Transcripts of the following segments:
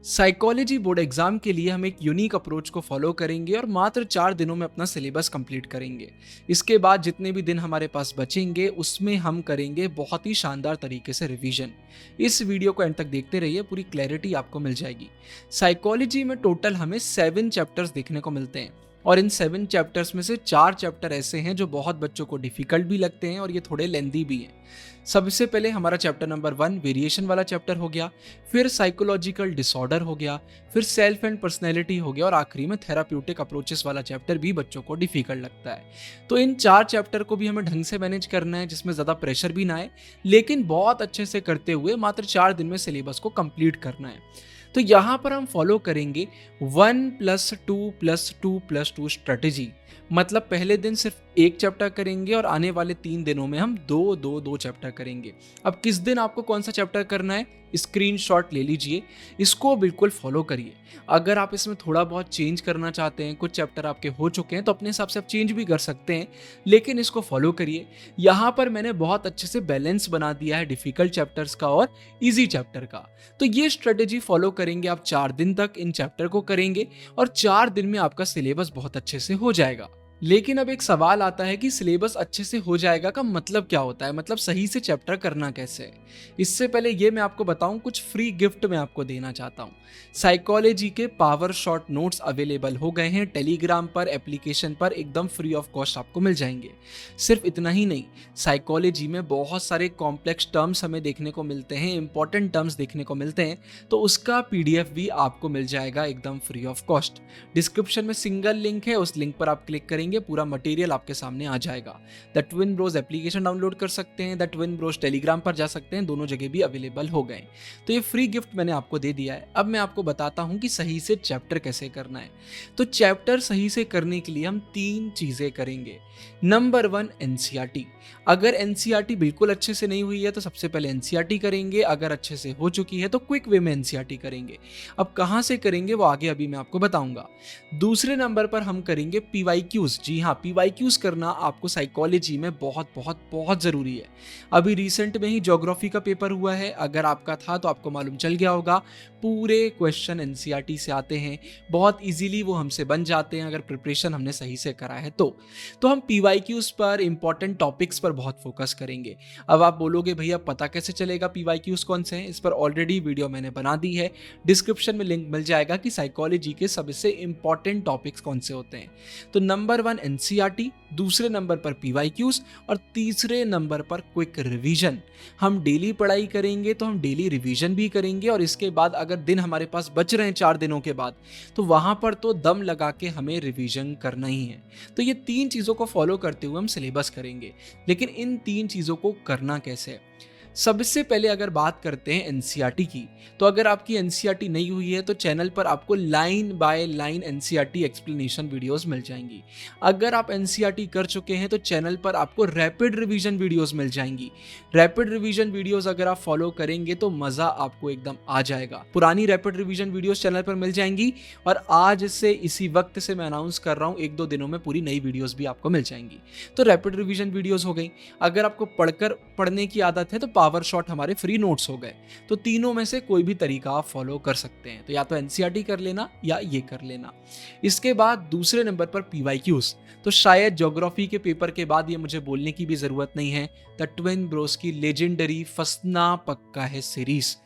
Psychology board exam के लिए हम एक यूनिक अप्रोच को फॉलो करेंगे और मात्र 4 दिनों में अपना सिलेबस कंप्लीट करेंगे। इसके बाद जितने भी दिन हमारे पास बचेंगे उसमें हम करेंगे बहुत ही शानदार तरीके से रिवीजन। इस वीडियो को एंड तक देखते रहिए, पूरी क्लैरिटी आपको मिल जाएगी। साइकोलॉजी में टोटल हमें 7 चैप्टर्स देखने को मिलते हैं और इन 7 चैप्टर्स में से 4 चैप्टर ऐसे हैं जो बहुत बच्चों को डिफिकल्ट भी लगते हैं और ये थोड़े लेंदी भी हैं। सबसे पहले हमारा चैप्टर नंबर 1 वेरिएशन वाला चैप्टर हो गया, फिर साइकोलॉजिकल डिसऑर्डर हो गया, फिर सेल्फ एंड पर्सनैलिटी हो गया और आखिरी में थेराप्यूटिक अप्रोचेस वाला चैप्टर भी बच्चों को डिफिकल्ट लगता है। तो इन 4 चैप्टर को भी हमें ढंग से मैनेज करना है जिसमें ज़्यादा प्रेशर भी ना आए, लेकिन बहुत अच्छे से करते हुए मात्र 4 दिन में सिलेबस को कंप्लीट करना है। तो यहाँ पर हम फॉलो करेंगे 1+2+2+2 स्ट्रेटेजी। मतलब पहले दिन सिर्फ एक चैप्टर करेंगे और आने वाले 3 दिनों में हम दो चैप्टर करेंगे। अब किस दिन आपको कौन सा चैप्टर करना है, स्क्रीनशॉट ले लीजिए, इसको बिल्कुल फॉलो करिए। अगर आप इसमें थोड़ा बहुत चेंज करना चाहते हैं, कुछ चैप्टर आपके हो चुके हैं तो अपने हिसाब से आप चेंज भी कर सकते हैं, लेकिन इसको फॉलो करिए। यहाँ पर मैंने बहुत अच्छे से बैलेंस बना दिया है डिफिकल्ट चैप्टर्स का और इजी चैप्टर का। तो ये स्ट्रेटेजी फॉलो करेंगे आप 4 दिन तक, इन चैप्टर को करेंगे और 4 दिन में आपका सिलेबस बहुत अच्छे से हो जाएगा। लेकिन अब एक सवाल आता है कि सिलेबस अच्छे से हो जाएगा का मतलब क्या होता है, मतलब सही से चैप्टर करना कैसे है। इससे पहले ये मैं आपको बताऊं, कुछ फ्री गिफ्ट मैं आपको देना चाहता हूं। साइकोलॉजी के पावर शॉट नोट्स अवेलेबल हो गए हैं टेलीग्राम पर, एप्लीकेशन पर एकदम फ्री ऑफ कॉस्ट आपको मिल जाएंगे। सिर्फ इतना ही नहीं, साइकोलॉजी में बहुत सारे कॉम्प्लेक्स टर्म्स हमें देखने को मिलते हैं, इंपॉर्टेंट टर्म्स देखने को मिलते हैं, तो उसका PDF भी आपको मिल जाएगा एकदम फ्री ऑफ कॉस्ट। डिस्क्रिप्शन में सिंगल लिंक है, उस लिंक पर आप क्लिक करेंगे, पूरा मटेरियल आपके सामने आ जाएगा। The twin bros application download कर सकते हैं, द ट्विन ब्रोज टेलीग्राम पर जा सकते हैं, दोनों जगह भी अवेलेबल हो गए। तो ये फ्री गिफ्ट मैंने आपको दे दिया है। अब मैं आपको बताता हूं कि सही से चैप्टर कैसे करना है। तो चैप्टर सही से करने के लिए हम 3 चीजें करेंगे। Number 1 NCERT। अगर NCERT बिल्कुल अच्छे से नहीं हुई है तो सबसे पहले NCERT करेंगे, अगर अच्छे से हो चुकी है तो क्विक वे में NCERT करेंगे। अब कहां से करेंगे वो आगे अभी मैं आपको बताऊंगा। दूसरे नंबर पर हम करेंगे PYQs। जी हाँ, PYQs करना आपको साइकोलॉजी में बहुत बहुत बहुत ज़रूरी है। अभी रिसेंट में ही ज्योग्राफी का पेपर हुआ है, अगर आपका था तो आपको मालूम चल गया होगा। पूरे क्वेश्चन NCERT से आते हैं, बहुत इजीली वो हमसे बन जाते हैं अगर प्रिपरेशन हमने सही से करा है तो हम PYQs पर, इंपॉर्टेंट टॉपिक्स पर बहुत फोकस करेंगे। अब आप बोलोगे भैया पता कैसे चलेगा PYQs कौन से हैं? इस पर ऑलरेडी वीडियो मैंने बना दी है, डिस्क्रिप्शन में लिंक मिल जाएगा कि साइकोलॉजी के सबसे इंपॉर्टेंट टॉपिक्स कौन से होते हैं। तो नंबर 1 NCERT, दूसरे नंबर पर PYQs और तीसरे नंबर पर क्विक रिवीजन। हम डेली पढ़ाई करेंगे तो हम डेली रिवीजन भी करेंगे और इसके बाद अगर दिन हमारे पास बच रहे हैं 4 दिनों के बाद तो वहां पर तो दम लगा के हमें रिवीजन करना ही है। तो ये 3 चीज़ों को फॉलो करते हुए हम सिलेबस करेंगे। लेकिन इन 3 चीज़ों को करना कैसे है? सबसे पहले अगर बात करते हैं NCERT की, तो अगर आपकी NCERT नहीं हुई है तो चैनल पर आपको line by line NCERT explanation videos मिल जाएंगी। अगर आप NCERT कर चुके हैं तो चैनल पर आपको रैपिड रिवीजन वीडियोस मिल जाएंगी। रैपिड रिवीजन वीडियोस अगर आप फॉलो करेंगे तो मज़ा आपको एकदम आ जाएगा। पुरानी रैपिड रिवीजन वीडियोस चैनल पर मिल जाएंगी और आज से इसी वक्त से मैं अनाउंस कर रहा हूँ 1-2 दिनों में पूरी नई वीडियोस भी आपको मिल जाएंगी। तो रैपिड रिवीजन वीडियोस हो गई। अगर आपको पढ़ने की आदत है तो पावर शॉट हमारे फ्री नोट्स हो गए। तो तीनों में से कोई भी तरीका आप फॉलो कर सकते हैं, तो या तो NCERT कर लेना या ये कर लेना। इसके बाद दूसरे नंबर पर PYQs। तो शायद ज्योग्राफी के पेपर के बाद ये मुझे बोलने की भी जरूरत नहीं है, द ट्विन ब्रोस की लेजेंडरी फंसना पक्का है सीरीज।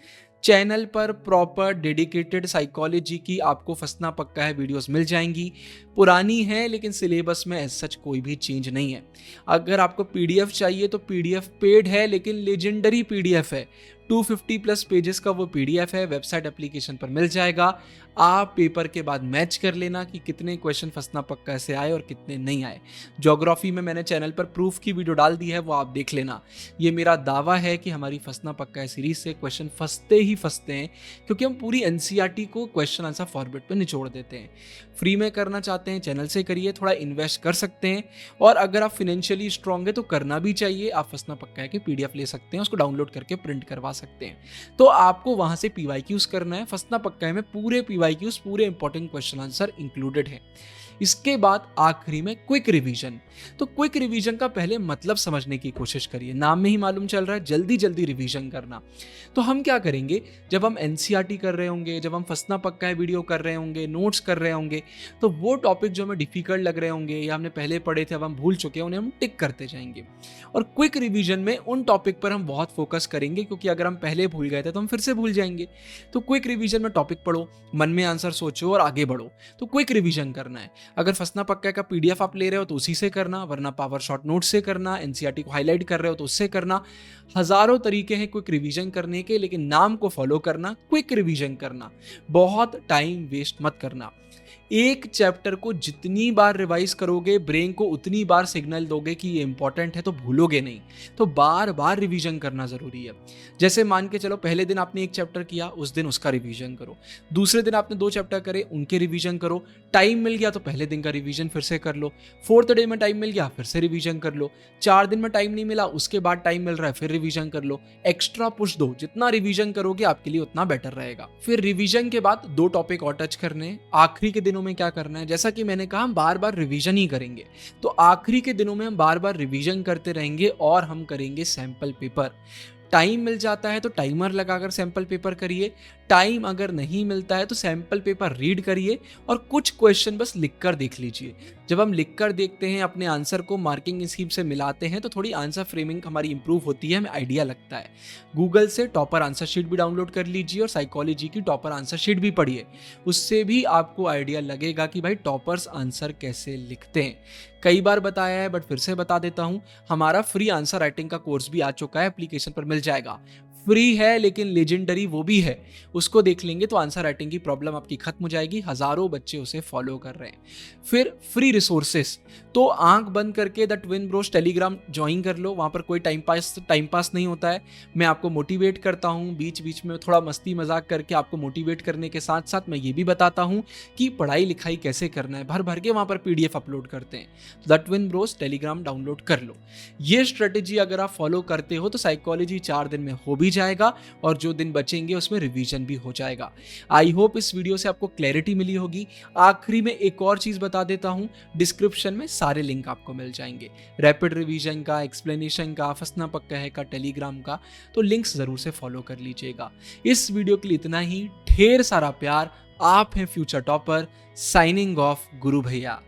चैनल पर प्रॉपर डेडिकेटेड साइकोलॉजी की आपको फंसना पक्का है वीडियोस मिल जाएंगी। पुरानी है लेकिन सिलेबस में एज सच कोई भी चेंज नहीं है। अगर आपको PDF चाहिए तो PDF पेड है लेकिन लेजेंडरी PDF है। 250+ पेजेस का वो PDF है, वेबसाइट एप्लीकेशन पर मिल जाएगा। आप पेपर के बाद मैच कर लेना कि कितने क्वेश्चन फंसना पक्का से आए और कितने नहीं आए। ज्योग्राफी में मैंने चैनल पर प्रूफ की वीडियो डाल दी है, वो आप देख लेना। ये मेरा दावा है कि हमारी फंसना पक्का है सीरीज से क्वेश्चन फंसते ही फंसते हैं, क्योंकि हम पूरी NCERT को क्वेश्चन आंसर फॉर्मेट पर निचोड़ देते हैं। फ्री में करना चाहते हैं चैनल से करिए, थोड़ा इन्वेस्ट कर सकते हैं और अगर आप फाइनेंशियली स्ट्रांग है तो करना भी चाहिए। आप फंसना पक्का है कि PDF ले सकते हैं, उसको डाउनलोड करके प्रिंट करवा सकते हैं। तो आपको वहां से PYQs करना है। फंसना पक्का है में पूरे PYQs, पूरे इंपॉर्टेंट क्वेश्चन आंसर इंक्लूडेड है। इसके बाद आखिरी में क्विक रिवीजन। तो क्विक रिवीजन का पहले मतलब समझने की कोशिश करिए, नाम में ही मालूम चल रहा है जल्दी जल्दी रिवीजन करना। तो हम क्या करेंगे, जब हम एनसीईआरटी कर रहे होंगे, जब हम फंसना पक्का है वीडियो कर रहे होंगे, नोट्स कर रहे होंगे, तो वो टॉपिक जो हमें डिफिकल्ट लग रहे होंगे या हमने पहले पढ़े थे अब हम भूल चुके हैं, उन्हें हम टिक करते जाएंगे। और क्विक रिवीजन में उन टॉपिक पर हम बहुत फोकस करेंगे, क्योंकि अगर हम पहले भूल गए थे तो हम फिर से भूल जाएंगे। तो क्विक रिवीजन में टॉपिक पढ़ो, मन में आंसर सोचो और आगे बढ़ो। तो क्विक रिवीजन करना है। अगर फंसना पक्का का पीडीएफ आप ले रहे हो तो उसी से करना, वरना पावर शॉट नोट से करना, एनसीईआरटी को हाईलाइट कर रहे हो तो उससे करना। हजारों तरीके हैं क्विक रिवीजन करने के, लेकिन नाम को फॉलो करना, क्विक रिवीजन करना। बहुत टाइम वेस्ट मत करना। एक चैप्टर को जितनी बार रिवाइज करोगे, ब्रेन को उतनी बार सिग्नल दोगे कि ये इंपॉर्टेंट है, तो भूलोगे नहीं। तो बार बार रिवीजन करना जरूरी है। जैसे मान के चलो पहले दिन आपने एक चैप्टर किया, उस दिन उसका रिवीजन करो। दूसरे दिन आपने 2 चैप्टर करे, उनके रिवीजन करो। टाइम मिल गया तो पहले दिन का रिवीजन फिर से कर लो। 4th डे में टाइम मिल गया, फिर से रिवीजन कर लो। 4 दिन में टाइम नहीं मिला, उसके बाद टाइम मिल रहा है, फिर रिवीजन कर लो। एक्स्ट्रा पुश दो, जितना रिवीजन करोगे आपके लिए उतना बेटर रहेगा। फिर रिवीजन के बाद 2 टॉपिक और टच करने हैं। आखिरी के दिनों में क्या करना है, जैसा कि मैंने कहा हम बार बार रिवीजन ही करेंगे, तो आखिरी के दिनों में हम बार बार रिवीजन करते रहेंगे और हम करेंगे सैंपल पेपर। टाइम मिल जाता है तो टाइमर लगाकर सैंपल पेपर करिए। टाइम अगर नहीं मिलता है तो सैंपल पेपर रीड करिए और कुछ क्वेश्चन बस लिखकर देख लीजिए। जब हम लिखकर देखते हैं, अपने आंसर को मार्किंग स्कीम से मिलाते हैं, तो थोड़ी आंसर फ्रेमिंग हमारी इंप्रूव होती है, हमें आइडिया लगता है। गूगल से टॉपर आंसर शीट भी डाउनलोड कर लीजिए और साइकोलॉजी की टॉपर आंसर शीट भी पढ़िए। उससे भी आपको आइडिया लगेगा कि भाई टॉपर्स आंसर कैसे लिखते हैं। कई बार बताया है बट फिर से बता देता हूं, हमारा फ्री आंसर राइटिंग का कोर्स भी आ चुका है, एप्लीकेशन पर मिल जाएगा। फ्री है लेकिन लेजेंडरी वो भी है, उसको देख लेंगे तो आंसर राइटिंग की प्रॉब्लम आपकी खत्म हो जाएगी। हजारों बच्चे उसे फॉलो कर रहे हैं। फिर फ्री रिसोर्सेस, तो आंख बंद करके the twin Bros Telegram join कर लो। वहां पर कोई टाइम पास नहीं होता है। मैं आपको मोटिवेट करता हूँ, बीच बीच में थोड़ा मस्ती मजाक करके आपको मोटिवेट करने के साथ साथ मैं ये भी बताता हूँ कि पढ़ाई लिखाई कैसे करना है। भर भर के वहां पर पीडीएफ अपलोड करते हैं। The twin Bros Telegram download कर लो। ये स्ट्रेटेजी अगर आप फॉलो करते हो तो साइकोलॉजी 4 दिन में हो भी जाएगा और जो दिन बचेंगे उसमें रिवीजन भी हो जाएगा। आई होप इस वीडियो से आपको क्लैरिटी मिली होगी। आखिरी में एक और चीज बता देता हूं, डिस्क्रिप्शन में सारे लिंक आपको मिल जाएंगे, रैपिड रिवीजन का, एक्सप्लेनेशन का, फंसना पक्का है का, टेलीग्राम का, तो लिंक्स जरूर से फॉलो कर लीजिएगा। इस वीडियो के लिए इतना ही। ढेर सारा प्यार। आप हैं फ्यूचर टॉपर। साइनिंग ऑफ, गुरु भैया।